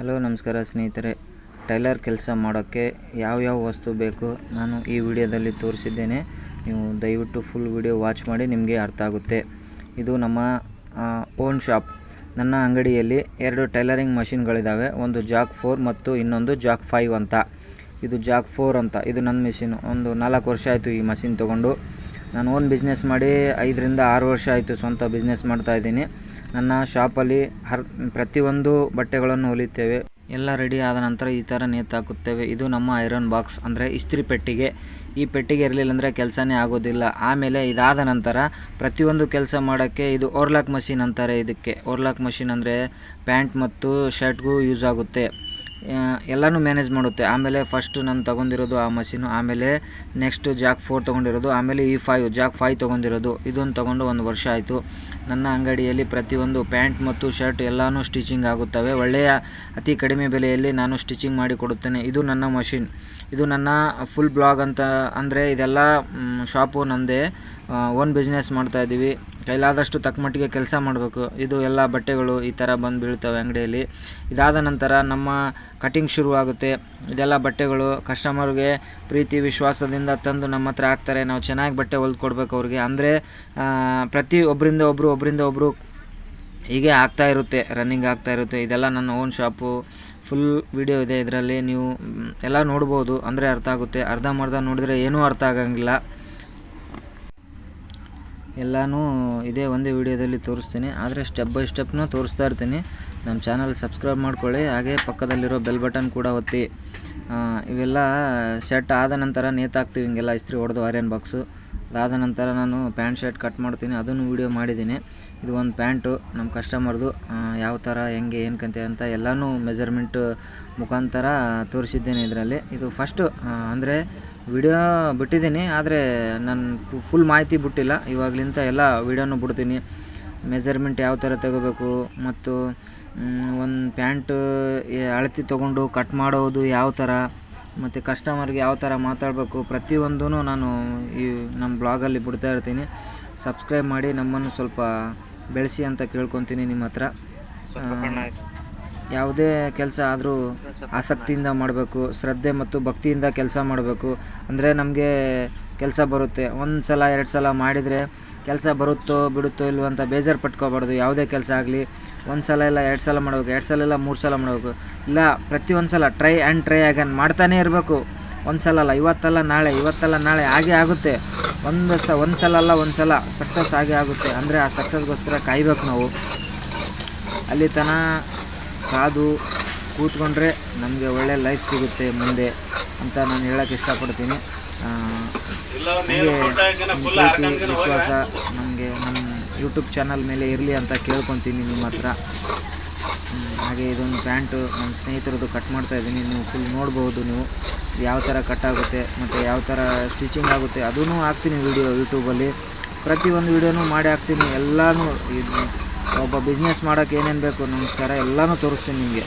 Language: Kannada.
ಹಲೋ ನಮಸ್ಕಾರ ಸ್ನೇಹಿತರೆ, ಟೈಲರ್ ಕೆಲಸ ಮಾಡೋಕ್ಕೆ ಯಾವ ವಸ್ತು ಬೇಕು ನಾನು ಈ ವಿಡಿಯೋದಲ್ಲಿ ತೋರಿಸಿದ್ದೇನೆ. ನೀವು ದಯವಿಟ್ಟು ಫುಲ್ ವಿಡಿಯೋ ವಾಚ್ ಮಾಡಿ, ನಿಮಗೆ ಅರ್ಥ ಆಗುತ್ತೆ. ಇದು ನಮ್ಮ ಓನ್ ಶಾಪ್. ನನ್ನ ಅಂಗಡಿಯಲ್ಲಿ 2 ಟೈಲರಿಂಗ್ ಮಷಿನ್ಗಳಿದ್ದಾವೆ. ಒಂದು ಜಾಕ್ 4 ಮತ್ತು ಇನ್ನೊಂದು ಜಾಕ್ 5 ಅಂತ. ಇದು ಜಾಕ್ 4 ಅಂತ. ಇದು ನನ್ನ ಮಿಷಿನ್. ಒಂದು 4 ವರ್ಷ ಆಯಿತು ಈ ಮಷಿನ್ ತೊಗೊಂಡು. ನಾನು ಓನ್ ಬಿಸ್ನೆಸ್ ಮಾಡಿ 5 ರಿಂದ 6 ವರ್ಷ ಆಯಿತು ಸ್ವಂತ ಬಿಸ್ನೆಸ್ ಮಾಡ್ತಾಯಿದ್ದೀನಿ. ನನ್ನ ಶಾಪಲ್ಲಿ ಪ್ರತಿಯೊಂದು ಬಟ್ಟೆಗಳನ್ನು ಹೊಲಿತೇವೆ. ಎಲ್ಲ ರೆಡಿ ಆದ ನಂತರ ಈ ಥರ ನೇತಾಕುತ್ತೇವೆ. ಇದು ನಮ್ಮ ಐರನ್ ಬಾಕ್ಸ್, ಅಂದರೆ ಇಸ್ತ್ರಿ ಪೆಟ್ಟಿಗೆ. ಈ ಪೆಟ್ಟಿಗೆ ಇರಲಿಲ್ಲ ಅಂದರೆ ಕೆಲಸನೇ ಆಗೋದಿಲ್ಲ. ಆಮೇಲೆ ಇದಾದ ನಂತರ ಪ್ರತಿಯೊಂದು ಕೆಲಸ ಮಾಡೋಕ್ಕೆ ಇದು ಓರ್ಲಾಕ್ ಮಷಿನ್ ಅಂತಾರೆ. ಇದಕ್ಕೆ ಓರ್ಲಾಕ್ ಮಷಿನ್ ಅಂದರೆ ಪ್ಯಾಂಟ್ ಮತ್ತು ಶರ್ಟ್ಗೂ ಯೂಸ್ ಆಗುತ್ತೆ. ಎಲ್ಲನೂ ಮ್ಯಾನೇಜ್ ಮಾಡುತ್ತೆ. ಆಮೇಲೆ ಫಸ್ಟು ನಾನು ತೊಗೊಂಡಿರೋದು ಆ ಮಷೀನು, ಆಮೇಲೆ ನೆಕ್ಸ್ಟು ಜಾಕ್ 4 ತೊಗೊಂಡಿರೋದು, ಆಮೇಲೆ ಈ ಜಾಕ್ 5 ತೊಗೊಂಡಿರೋದು. ಇದನ್ನು ತೊಗೊಂಡು 1 ವರ್ಷ ಆಯಿತು. ನನ್ನ ಅಂಗಡಿಯಲ್ಲಿ ಪ್ರತಿಯೊಂದು ಪ್ಯಾಂಟ್ ಮತ್ತು ಶರ್ಟ್ ಎಲ್ಲನೂ ಸ್ಟಿಚಿಂಗ್ ಆಗುತ್ತವೆ. ಒಳ್ಳೆಯ ಅತಿ ಕಡಿಮೆ ಬೆಲೆಯಲ್ಲಿ ನಾನು ಸ್ಟಿಚಿಂಗ್ ಮಾಡಿ ಕೊಡುತ್ತೇನೆ. ಇದು ನನ್ನ ಮಷಿನ್. ಇದು ನನ್ನ ಫುಲ್ ಬ್ಲಾಗ್ ಅಂತ. ಅಂದರೆ ಇದೆಲ್ಲ ಶಾಪು ನಮ್ಮದೇ. ಓನ್ ಬಿಸ್ನೆಸ್ ಮಾಡ್ತಾಯಿದ್ದೀವಿ. ಕೈಲಾದಷ್ಟು ತಕ್ಕಮಟ್ಟಿಗೆ ಕೆಲಸ ಮಾಡಬೇಕು. ಇದು ಎಲ್ಲ ಬಟ್ಟೆಗಳು ಈ ಥರ ಬಂದು ಬೀಳ್ತವೆ ಅಂಗಡಿಯಲ್ಲಿ. ಇದಾದ ನಂತರ ನಮ್ಮ ಕಟಿಂಗ್ ಶುರುವಾಗುತ್ತೆ. ಇದೆಲ್ಲ ಬಟ್ಟೆಗಳು ಕಸ್ಟಮರ್ಗೆ ಪ್ರೀತಿ ವಿಶ್ವಾಸದಿಂದ ತಂದು ನಮ್ಮ ಹತ್ರ ಹಾಕ್ತಾರೆ. ನಾವು ಚೆನ್ನಾಗಿ ಬಟ್ಟೆ ಹೊಲ್ದು ಕೊಡಬೇಕು ಅವ್ರಿಗೆ. ಅಂದರೆ ಪ್ರತಿ ಒಬ್ಬರಿಂದ ಒಬ್ಬರು ಹೀಗೆ ಆಗ್ತಾ ಇರುತ್ತೆ, ರನ್ನಿಂಗ್ ಆಗ್ತಾ ಇರುತ್ತೆ. ಇದೆಲ್ಲ ನನ್ನ ಓನ್ ಶಾಪು. ಫುಲ್ ವಿಡಿಯೋ ಇದೆ ಇದರಲ್ಲಿ, ನೀವು ಎಲ್ಲ ನೋಡ್ಬೋದು. ಅಂದರೆ ಅರ್ಥ ಆಗುತ್ತೆ. ಅರ್ಧಂಬರ್ಧ ನೋಡಿದರೆ ಏನೂ ಅರ್ಥ ಆಗಂಗಿಲ್ಲ. ಎಲ್ಲನೂ ಇದೇ ಒಂದೇ ವಿಡಿಯೋದಲ್ಲಿ ತೋರಿಸ್ತೀನಿ. ಆದರೆ ಸ್ಟೆಪ್ ಬೈ ಸ್ಟೆಪ್ನೂ ತೋರಿಸ್ತಾ ಇರ್ತೀನಿ. ನಮ್ಮ ಚಾನಲ್ ಸಬ್ಸ್ಕ್ರೈಬ್ ಮಾಡ್ಕೊಳ್ಳಿ. ಹಾಗೆ ಪಕ್ಕದಲ್ಲಿರೋ ಬೆಲ್ ಬಟನ್ ಕೂಡ ಒತ್ತಿ. ಇವೆಲ್ಲ ಶರ್ಟ್ ಆದ ನಂತರ ನೇತಾಕ್ತೀವಿ ಹಿಂಗೆಲ್ಲ ಇಸ್ತ್ರಿ ಹೊಡೆದು ಐರನ್ ಬಾಕ್ಸು. ಅದಾದ ನಂತರ ನಾನು ಪ್ಯಾಂಟ್ ಶರ್ಟ್ ಕಟ್ ಮಾಡ್ತೀನಿ, ಅದನ್ನು ವೀಡಿಯೋ ಮಾಡಿದ್ದೀನಿ. ಇದು ಒಂದು ಪ್ಯಾಂಟು ನಮ್ಮ ಕಸ್ಟಮರ್ದು. ಯಾವ ಥರ ಹೆಂಗೆ ಏನಕ್ಕಂತೆ ಅಂತ ಎಲ್ಲನೂ ಮೆಜರ್ಮೆಂಟ್ ಮುಖಾಂತರ ತೋರಿಸಿದ್ದೇನೆ ಇದರಲ್ಲಿ. ಇದು ಫಸ್ಟು ಅಂದರೆ ವಿಡಿಯೋ ಬಿಟ್ಟಿದ್ದೀನಿ, ಆದರೆ ನಾನು ಫುಲ್ ಮಾಹಿತಿ ಬಿಟ್ಟಿಲ್ಲ. ಇವಾಗಲಿಂದ ಎಲ್ಲ ವೀಡಿಯೋನು ಬಿಡ್ತೀನಿ. ಮೆಜರ್ಮೆಂಟ್ ಯಾವ ಥರ ತಗೋಬೇಕು, ಮತ್ತು ಒಂದು ಪ್ಯಾಂಟು ಅಳತೆ ತೊಗೊಂಡು ಕಟ್ ಮಾಡೋದು ಯಾವ ಥರ, ಮತ್ತು ಕಸ್ಟಮರ್ಗೆ ಯಾವ ಥರ ಮಾತಾಡಬೇಕು, ಪ್ರತಿಯೊಂದೂ ನಾನು ಈ ನಮ್ಮ ಬ್ಲಾಗಲ್ಲಿ ಬಿಡ್ತಾ ಇರ್ತೀನಿ. ಸಬ್ಸ್ಕ್ರೈಬ್ ಮಾಡಿ, ನಮ್ಮನ್ನು ಸ್ವಲ್ಪ ಬೆಳೆಸಿ ಅಂತ ಕೇಳ್ಕೊತೀನಿ ನಿಮ್ಮ ಹತ್ರ. ಯಾವುದೇ ಕೆಲಸ ಆದರೂ ಆಸಕ್ತಿಯಿಂದ ಮಾಡಬೇಕು, ಶ್ರದ್ಧೆ ಮತ್ತು ಭಕ್ತಿಯಿಂದ ಕೆಲಸ ಮಾಡಬೇಕು. ಅಂದರೆ ನಮಗೆ ಕೆಲಸ ಬರುತ್ತೆ. 1 ಸಲ 2 ಸಲ ಮಾಡಿದರೆ ಕೆಲಸ ಬರುತ್ತೋ ಬಿಡುತ್ತೋ ಇಲ್ವೋ ಅಂತ ಬೇಜಾರು ಪಟ್ಕೋಬಾರ್ದು. ಯಾವುದೇ ಕೆಲಸ ಆಗಲಿ 1 ಸಲ ಇಲ್ಲ 2 ಸಲ ಮಾಡಬೇಕು, 2 ಸಲ ಇಲ್ಲ 3 ಸಲ ಮಾಡಬೇಕು. ಇಲ್ಲ ಪ್ರತಿಯೊಂದು ಸಲ ಟ್ರೈ ಅಗೇನ್ ಮಾಡ್ತಾನೇ ಇರಬೇಕು. 1 ಸಲ ಅಲ್ಲ, ಇವತ್ತಲ್ಲ ನಾಳೆ ಹಾಗೆ ಆಗುತ್ತೆ. ಒಂದು ಸಲ ಅಲ್ಲ, 1 ಸಲ ಸಕ್ಸಸ್ ಆಗೇ ಆಗುತ್ತೆ. ಅಂದರೆ ಆ ಸಕ್ಸಸ್ಗೋಸ್ಕರ ಕಾಯ್ಬೇಕು ನಾವು. ಅಲ್ಲಿ ತನಕ ಕಾದು ಕೂತ್ಕೊಂಡ್ರೆ ನಮಗೆ ಒಳ್ಳೆ ಲೈಫ್ ಸಿಗುತ್ತೆ ಮುಂದೆ ಅಂತ ನಾನು ಹೇಳೋಕ್ಕೆ ಇಷ್ಟಪಡ್ತೀನಿ. ಪ್ರೀತಿ ವಿಶ್ವಾಸ ನಮಗೆ ನಮ್ಮ ಯೂಟ್ಯೂಬ್ ಚಾನಲ್ ಮೇಲೆ ಇರಲಿ ಅಂತ ಕೇಳ್ಕೊತೀನಿ ನಿಮ್ಮ ಹತ್ರ. ಹಾಗೆ ಇದೊಂದು ಪ್ಯಾಂಟು ನಮ್ಮ ಸ್ನೇಹಿತರದ್ದು ಕಟ್ ಮಾಡ್ತಾಯಿದ್ದೀನಿ. ನೀವು ಫುಲ್ ನೋಡ್ಬೋದು. ನೀವು ಯಾವ ಥರ ಕಟ್ ಆಗುತ್ತೆ ಮತ್ತು ಯಾವ ಥರ ಸ್ಟಿಚಿಂಗ್ ಆಗುತ್ತೆ ಅದೂ ಹಾಕ್ತೀನಿ ವಿಡಿಯೋ ಯೂಟ್ಯೂಬಲ್ಲಿ. ಪ್ರತಿಯೊಂದು ವೀಡಿಯೋನೂ ಮಾಡಿ ಹಾಕ್ತೀನಿ. ಎಲ್ಲನೂ ಒಬ್ಬ ಬಿಸ್ನೆಸ್ ಮಾಡೋಕ್ಕೆ ಏನೇನು ಬೇಕು ನಮಸ್ಕಾರ ಎಲ್ಲನೂ ತೋರಿಸ್ತೀನಿ ನಿಮಗೆ.